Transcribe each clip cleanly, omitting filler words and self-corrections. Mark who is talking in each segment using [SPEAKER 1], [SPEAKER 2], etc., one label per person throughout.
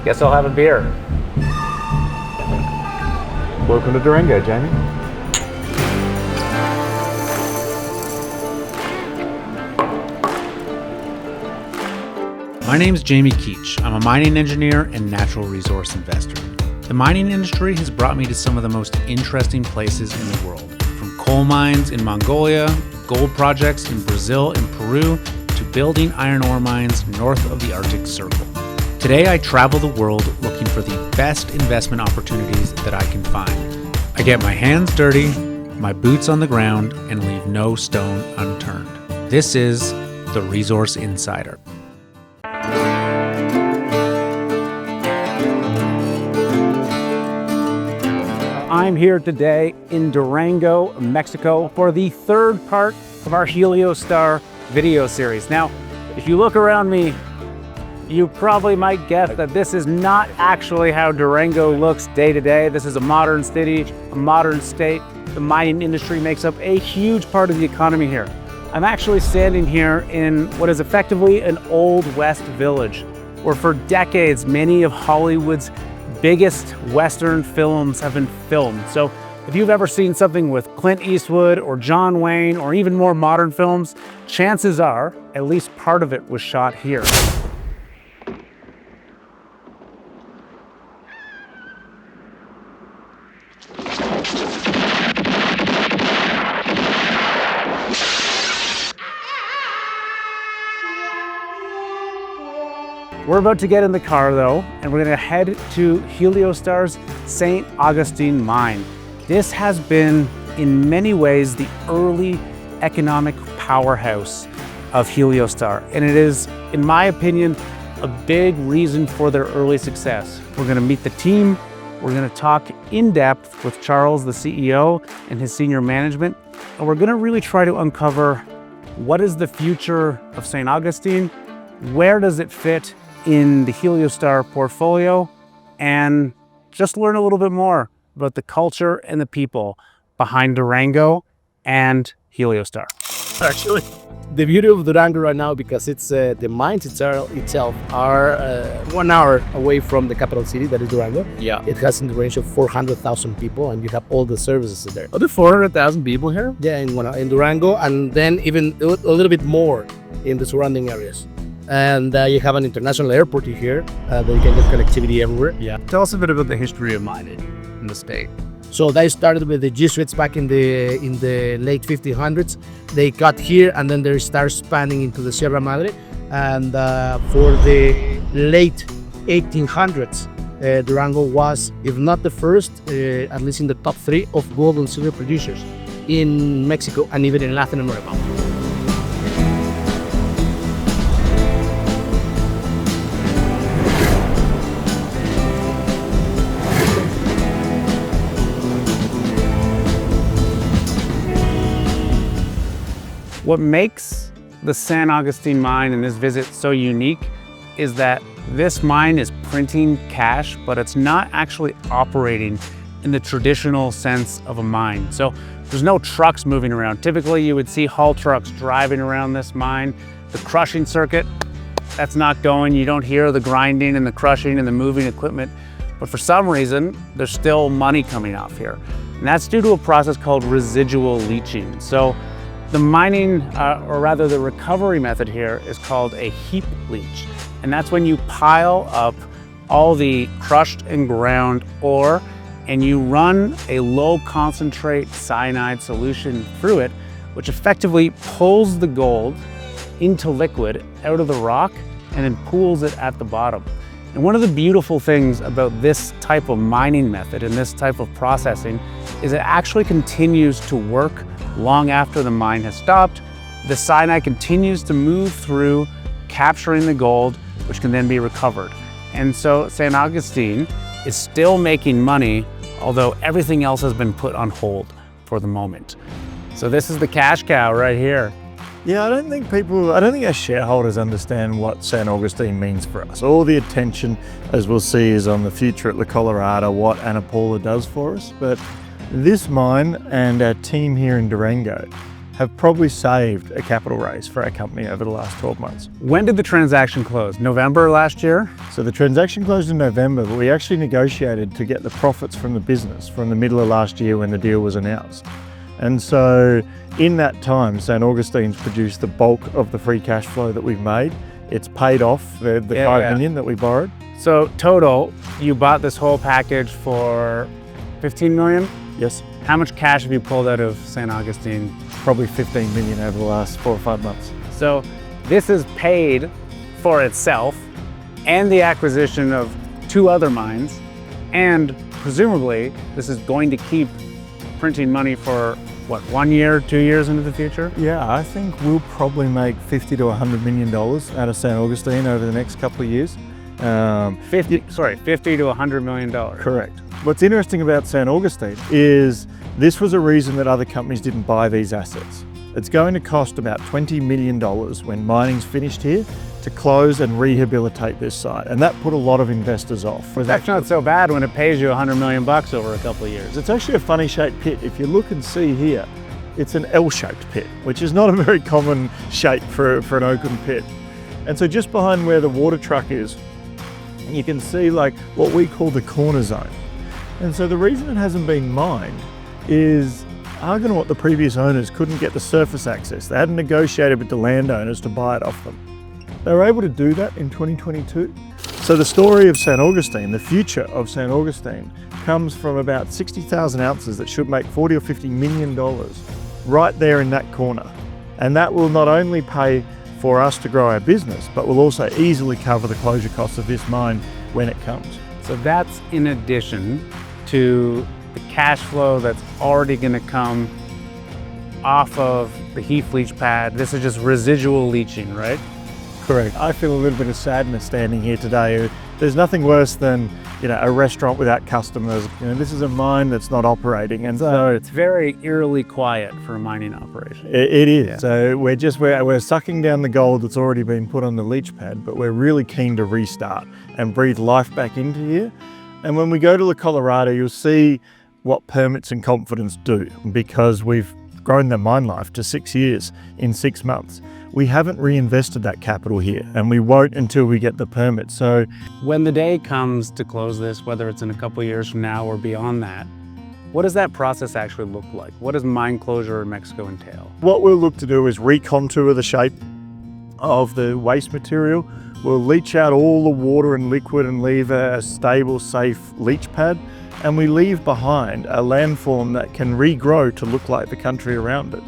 [SPEAKER 1] Guess I'll have a beer.
[SPEAKER 2] Welcome to Durango, Jamie.
[SPEAKER 3] My name's Jamie Keech. I'm a mining engineer and natural resource investor. The mining industry has brought me to some of the most interesting places in the world, from coal mines in Mongolia, gold projects in Brazil and Peru, to building iron ore mines north of the Arctic Circle. Today, I travel the world looking for the best investment opportunities that I can find. I get my hands dirty, my boots on the ground, and leave no stone unturned. This is the Resource Insider.
[SPEAKER 1] I'm here today in Durango, Mexico, for the third part of our Heliostar video series. Now, if you look around me, you probably might guess that this is not actually how Durango looks day to day. This is a modern city, a modern state. The mining industry makes up a huge part of the economy here. I'm actually standing here in what is effectively an old West village, where for decades, many of Hollywood's biggest Western films have been filmed. So if you've ever seen something with Clint Eastwood or John Wayne or even more modern films, chances are at least part of it was shot here. We're about to get in the car though, and we're gonna head to Heliostar's San Agustín mine. This has been, in many ways, the early economic powerhouse of Heliostar, and it is, in my opinion, a big reason for their early success. We're gonna meet the team, we're gonna talk in depth with Charles, the CEO, and his senior management, and we're gonna really try to uncover what is the future of San Agustín, where does it fit in the Heliostar portfolio, and just learn a little bit more about the culture and the people behind Durango and Heliostar.
[SPEAKER 4] Actually, the beauty of Durango right now, because it's the mines itself are 1 hour away from the capital city, that is Durango.
[SPEAKER 1] Yeah.
[SPEAKER 4] It has in the range of 400,000 people, and you have all the services there.
[SPEAKER 1] Are there 400,000 people here?
[SPEAKER 4] Yeah, in Durango, and then even a little bit more in the surrounding areas. And you have an international airport here that you can get connectivity everywhere.
[SPEAKER 1] Yeah. Tell us a bit about the history of mining in the state.
[SPEAKER 4] So they started with the Jesuits back in the late 1500s. They got here, and then they start expanding into the Sierra Madre. And for the late 1800s, Durango was, if not the first, at least in the top 3 of gold and silver producers in Mexico and even in Latin America.
[SPEAKER 1] What makes the San Agustín mine and this visit so unique is that this mine is printing cash, but it's not actually operating in the traditional sense of a mine. So there's no trucks moving around. Typically you would see haul trucks driving around this mine. The crushing circuit, that's not going. You don't hear the grinding and the crushing and the moving equipment. But for some reason, there's still money coming off here. And that's due to a process called residual leaching. So the mining, or rather the recovery method here, is called a heap leach. And that's when you pile up all the crushed and ground ore and you run a low concentrate cyanide solution through it, which effectively pulls the gold into liquid out of the rock and then pools it at the bottom. And one of the beautiful things about this type of mining method and this type of processing is it actually continues to work long after the mine has stopped. The cyanide continues to move through, capturing the gold, which can then be recovered. And so San Agustín is still making money, although everything else has been put on hold for the moment. So this is the cash cow right here.
[SPEAKER 2] Yeah, I don't think our shareholders understand what San Agustín means for us. All the attention, as we'll see, is on the future at La Colorada, what Ana Paula does for us. But this mine and our team here in Durango have probably saved a capital raise for our company over the last 12 months.
[SPEAKER 1] When did the transaction close? November last year?
[SPEAKER 2] So the transaction closed in November, but we actually negotiated to get the profits from the business from the middle of last year when the deal was announced. And so in that time, San Agustine's produced the bulk of the free cash flow that we've made. It's paid off the $5 million that we borrowed.
[SPEAKER 1] So total, you bought this whole package for 15 million?
[SPEAKER 2] Yes,
[SPEAKER 1] How much cash have you pulled out of San Agustín?
[SPEAKER 2] probably 15 million over the last 4 or 5 months.
[SPEAKER 1] So this is paid for itself and the acquisition of 2 other mines, and presumably this is going to keep printing money for what, 1 year, 2 years into the future?
[SPEAKER 2] Yeah, I think we'll probably make $50 to $100 million out of San Agustín over the next couple of years.
[SPEAKER 1] 50 to $100 million.
[SPEAKER 2] Correct. What's interesting about San Agustín is this was a reason that other companies didn't buy these assets. It's going to cost about $20 million when mining's finished here to close and rehabilitate this site, and that put a lot of investors off.
[SPEAKER 1] That's not so bad when it pays you $100 million over a couple of years.
[SPEAKER 2] It's actually a funny shaped pit. If you look and see here, it's an L-shaped pit, which is not a very common shape for an open pit. And so just behind where the water truck is, you can see like what we call the corner zone. And so the reason it hasn't been mined is arguing what the previous owners couldn't get the surface access. They hadn't negotiated with the landowners to buy it off them. They were able to do that in 2022. So the story of San Agustín, the future of San Agustín, comes from about 60,000 ounces that should make $40 or $50 million right there in that corner. And that will not only pay for us to grow our business, but will also easily cover the closure costs of this mine when it comes.
[SPEAKER 1] So that's in addition to the cash flow that's already going to come off of the heap leach pad. This is just residual leaching, right?
[SPEAKER 2] Correct. I feel a little bit of sadness standing here today. There's nothing worse than, a restaurant without customers. This is a mine that's not operating, and so
[SPEAKER 1] It's very eerily quiet for a mining operation.
[SPEAKER 2] it is.
[SPEAKER 1] Yeah.
[SPEAKER 2] So we're sucking down the gold that's already been put on the leach pad, but we're really keen to restart and breathe life back into here. And when we go to La Colorada, you'll see what permits and confidence do, because we've grown the mine life to 6 years in 6 months. We haven't reinvested that capital here, and we won't until we get the permit. So
[SPEAKER 1] When the day comes to close this, whether it's in a couple of years from now or beyond that, what does that process actually look like? What does mine closure in Mexico entail?
[SPEAKER 2] what we'll look to do is recontour the shape of the waste material. We'll leach out all the water and liquid and leave a stable, safe leach pad. And we leave behind a landform that can regrow to look like the country around it.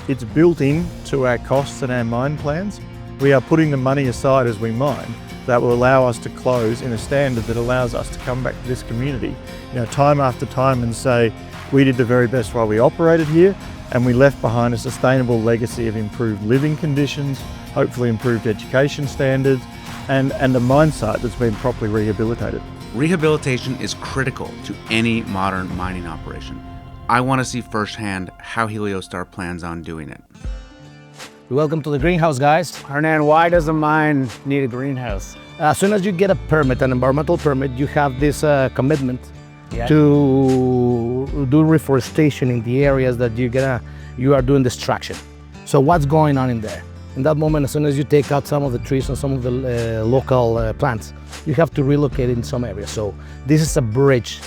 [SPEAKER 2] It's built into our costs and our mine plans. We are putting the money aside as we mine that will allow us to close in a standard that allows us to come back to this community, time after time and say, we did the very best while we operated here, and we left behind a sustainable legacy of improved living conditions, hopefully improved education standards, and a mine site that's been properly rehabilitated.
[SPEAKER 3] Rehabilitation is critical to any modern mining operation. I want to see firsthand how Heliostar plans on doing it.
[SPEAKER 4] Welcome to the greenhouse, guys.
[SPEAKER 1] Hernan, why does a mine need a greenhouse?
[SPEAKER 4] As soon as you get a permit, an environmental permit, you have this commitment
[SPEAKER 1] Yeah.
[SPEAKER 4] to do reforestation in the areas that you are doing destruction. So what's going on in there? In that moment, as soon as you take out some of the trees and some of the local plants, you have to relocate in some areas. So this is a bridge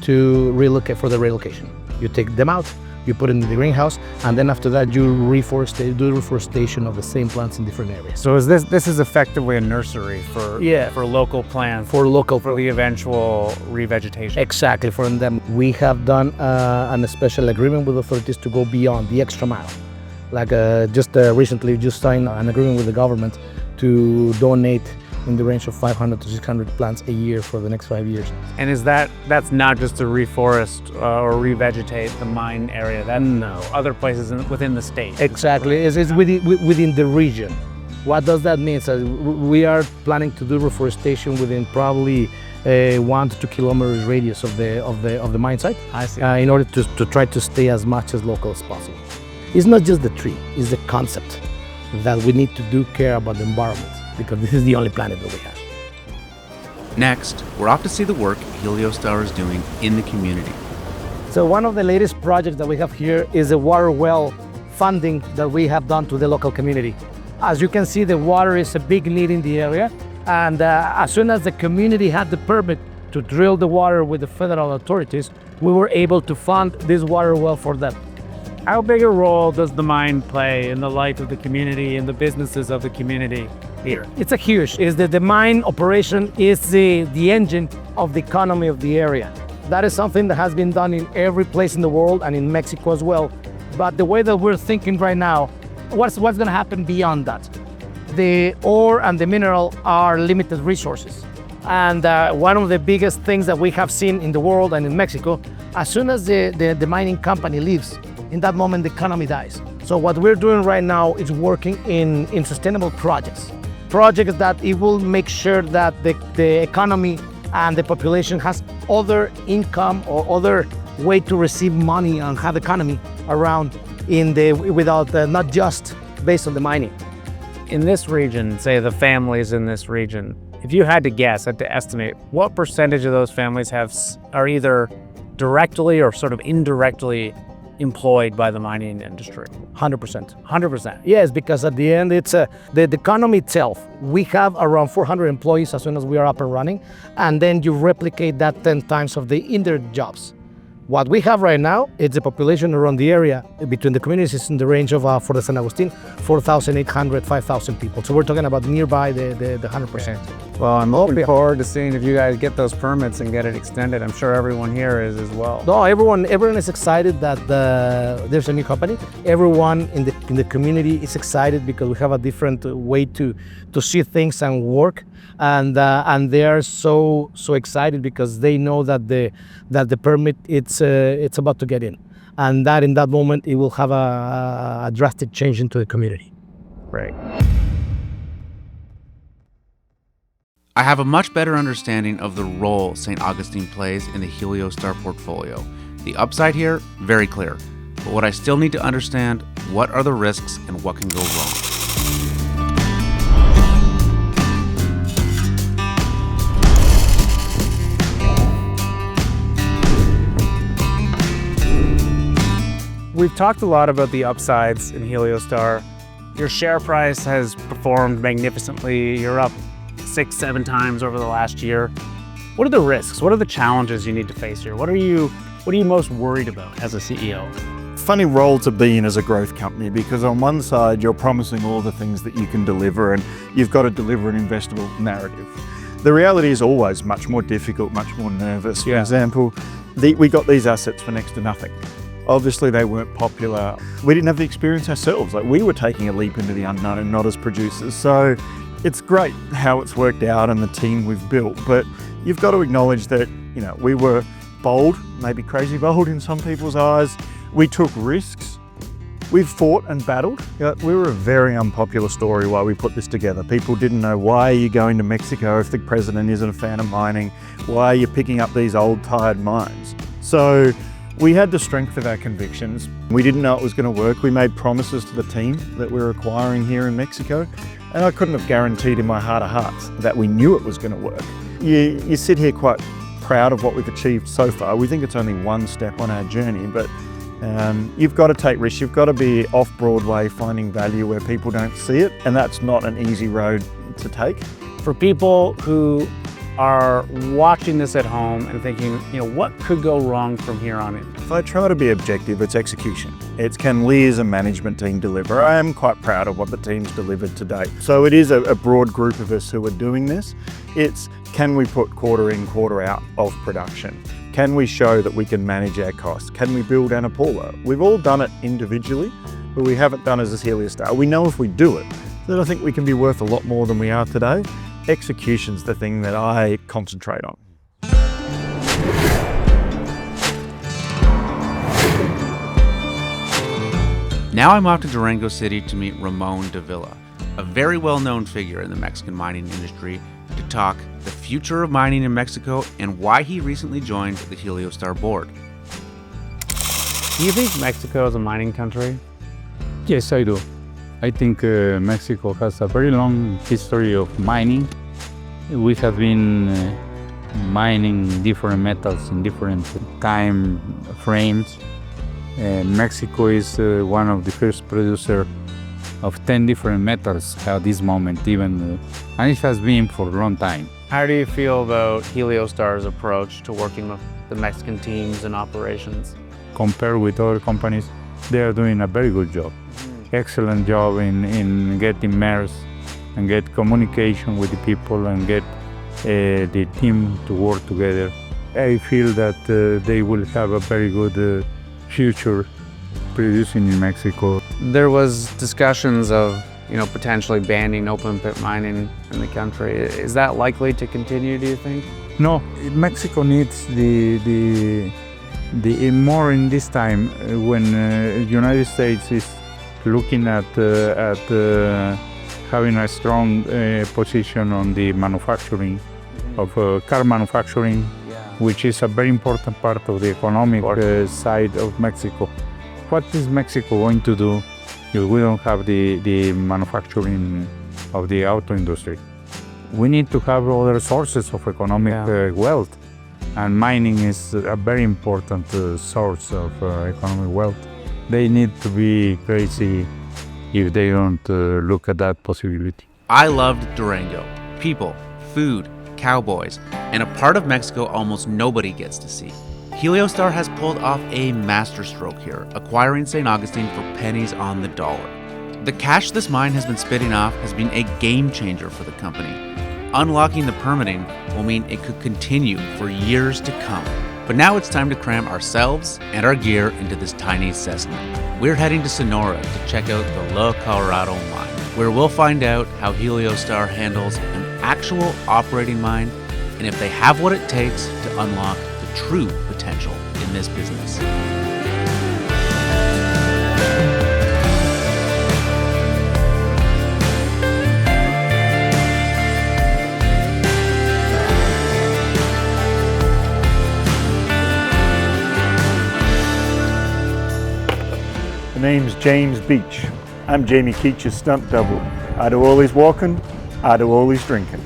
[SPEAKER 4] to relocate for the relocation. You take them out, you put it in the greenhouse, and then after that you do reforestation of the same plants in different areas.
[SPEAKER 1] So this is effectively a nursery for local plants,
[SPEAKER 4] For local,
[SPEAKER 1] for the eventual revegetation.
[SPEAKER 4] exactly, for them. We have done a special agreement with authorities to go beyond the extra mile. Like recently, just signed an agreement with the government to donate in the range of 500 to 600 plants a year for the next 5 years.
[SPEAKER 1] And that's not just to reforest or revegetate the mine area,
[SPEAKER 4] No.
[SPEAKER 1] other places within the state.
[SPEAKER 4] Exactly, it's within the region. What does that mean? So we are planning to do reforestation within probably a 1 to 2 kilometers radius of the mine site.
[SPEAKER 1] I see.
[SPEAKER 4] In order to try to stay as much as local as possible. It's not just the tree, it's the concept that we need to do care about the environment, because this is the only planet that we have.
[SPEAKER 3] Next, we're off to see the work Heliostar is doing in the community.
[SPEAKER 4] So one of the latest projects that we have here is a water well funding that we have done to the local community. As you can see, the water is a big need in the area, and as soon as the community had the permit to drill the water with the federal authorities, we were able to fund this water well for them.
[SPEAKER 1] How big a role does the mine play in the life of the community and the businesses of the community here?
[SPEAKER 4] It's a huge, is that the mine operation is the engine of the economy of the area. That is something that has been done in every place in the world and in Mexico as well. But the way that we're thinking right now, what's going to happen beyond that? The ore and the mineral are limited resources. And one of the biggest things that we have seen in the world and in Mexico, as soon as the mining company leaves, in that moment the economy dies. So what we're doing right now is working in sustainable projects. Projects that it will make sure that the economy and the population has other income or other way to receive money and have economy around without not just based on the mining.
[SPEAKER 1] In this region, say the families in this region, if you had to guess, had to estimate, what percentage of those families are either directly or sort of indirectly employed by the mining industry?
[SPEAKER 4] 100%.
[SPEAKER 1] 100%.
[SPEAKER 4] Yes, because at the end, it's the economy itself. We have around 400 employees as soon as we are up and running, and then you replicate that 10 times of the indirect jobs. What we have right now is the population around the area between the communities in the range of, for the San Agustín, 4,800, 5,000 people. So we're talking about nearby the 100%.
[SPEAKER 1] Well, I'm looking forward to seeing if you guys get those permits and get it extended. I'm sure everyone here is as well.
[SPEAKER 4] No, everyone is excited that there's a new company. Everyone in the community is excited because we have a different way to see things and work. And they are so excited because they know that the permit it's about to get in, and that in that moment it will have a drastic change into the community.
[SPEAKER 1] Right.
[SPEAKER 3] I have a much better understanding of the role St. Agustín plays in the Heliostar portfolio. The upside here, very clear. But what I still need to understand, what are the risks and what can go wrong?
[SPEAKER 1] We've talked a lot about the upsides in Heliostar. Your share price has performed magnificently. You're up 6-7 times over the last year. What are the risks? What are the challenges you need to face here? What are you most worried about as a CEO?
[SPEAKER 2] Funny role to be in as a growth company, because on one side you're promising all the things that you can deliver and you've got to deliver an investable narrative. The reality is always much more difficult, much more nervous. For example, we got these assets for next to nothing. Obviously they weren't popular. We didn't have the experience ourselves. Like, we were taking a leap into the unknown, not as producers. So it's great how it's worked out and the team we've built, but you've got to acknowledge that, we were bold, maybe crazy bold in some people's eyes. We took risks. We've fought and battled. We were a very unpopular story while we put this together. People didn't know, why are you going to Mexico if the president isn't a fan of mining? Why are you picking up these old tired mines? So we had the strength of our convictions. We didn't know it was going to work. We made promises to the team that we were acquiring here in Mexico, and I couldn't have guaranteed in my heart of hearts that we knew it was going to work. You sit here quite proud of what we've achieved so far. We think it's only one step on our journey, but you've got to take risks. You've got to be off Broadway finding value where people don't see it, and that's not an easy road to take.
[SPEAKER 1] For people who are watching this at home and thinking, what could go wrong from here on in?
[SPEAKER 2] If I try to be objective, it's execution. It's, can Lee as a management team deliver? I am quite proud of what the team's delivered to date. So it is a broad group of us who are doing this. It's, can we put quarter in, quarter out of production? Can we show that we can manage our costs? Can we build Ana Paula? We've all done it individually, but we haven't done it as Heliostar. We know if we do it, then I think we can be worth a lot more than we are today. Execution's the thing that I concentrate on.
[SPEAKER 3] Now I'm off to Durango City to meet Ramón de Villa, a very well-known figure in the Mexican mining industry, to talk the future of mining in Mexico and why he recently joined the Heliostar board.
[SPEAKER 1] Do you think Mexico is a mining country?
[SPEAKER 5] Yes, I do. I think Mexico has a very long history of mining. We have been mining different metals in different time frames. Mexico is one of the first producer of 10 different metals at this moment, even, and it has been for a long time.
[SPEAKER 1] How do you feel about Heliostar's approach to working with the Mexican teams and operations?
[SPEAKER 5] Compared with other companies, they are doing a very good job. Excellent job in getting immersed and get communication with the people and get the team to work together. I feel that they will have a very good future producing in Mexico.
[SPEAKER 1] There was discussions of, potentially banning open pit mining in the country. Is that likely to continue, do you think?
[SPEAKER 5] No, Mexico needs the more in this time when United States is looking at having a strong position on the manufacturing of car manufacturing, which is a very important part of the economic side of Mexico. What is Mexico going to do if we don't have the manufacturing of the auto industry? We need to have other sources of economic wealth, and mining is a very important source of economic wealth. They need to be crazy if they don't look at that possibility.
[SPEAKER 3] I loved Durango. People, food, cowboys, and a part of Mexico almost nobody gets to see. Heliostar has pulled off a masterstroke here, acquiring San Agustín for pennies on the dollar. The cash this mine has been spitting off has been a game changer for the company. Unlocking the permitting will mean it could continue for years to come. But now it's time to cram ourselves and our gear into this tiny Cessna. We're heading to Sonora to check out the La Colorado mine, where we'll find out how Heliostar handles an actual operating mine and if they have what it takes to unlock the true potential in this business.
[SPEAKER 2] The name's James Beach. I'm Jamie Keech's stunt double. I do all his walking, I do all his drinking.